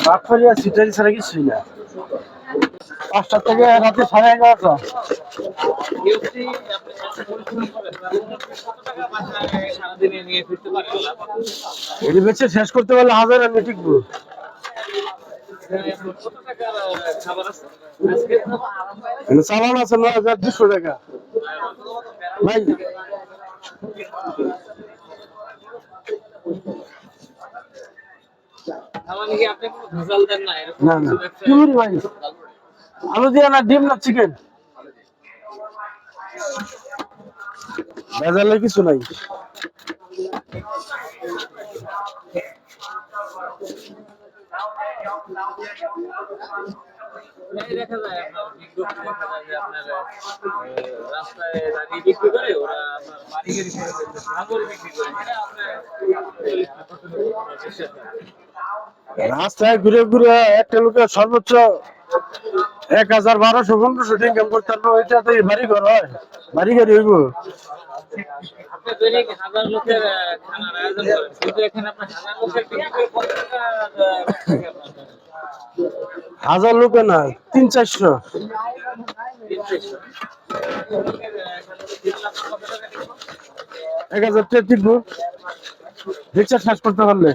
ভাত করিয়া সিটারি ছাড়া কিছুই না। 5টা থেকে রাতে 11:30। এটি বেচে শেষ করতে পারলে 1000 আমি টিকবো। চালান আছে 9200 টাকা ভাই। না না কি বলি ভাই, আলু দিয়া না ডিম না চিকেন, ভেজালে কিছু নাই। দেখা যায় আপনার বিজ্ঞপ্তি দেখা যায় যে আপনার রাস্তায় দাঁড়িয়ে বিক্রি করে, ওরা আপনার বাড়ি গাড়ি করে নাগরে বিক্রি করে, এটা আপনার রাস্তায় ঘুরে ঘুরে একটা লোকের সর্বোচ্চ 1000, 1200, 1500 ইনকাম করতে পারবো। এটা তো বাড়ি ঘর হয়, বাড়ি গাড়ি হইব। আপনি দৈনিক 1000 লোকের খানার আয়োজন করেন, কিন্তু এখানে আপনার 1000 লোকের বিক্রি করে 50 টাকা। 1000 লোকে না 300-400। 1000 টাকা টিকবো রিক্সা শেষ করতে পারলে।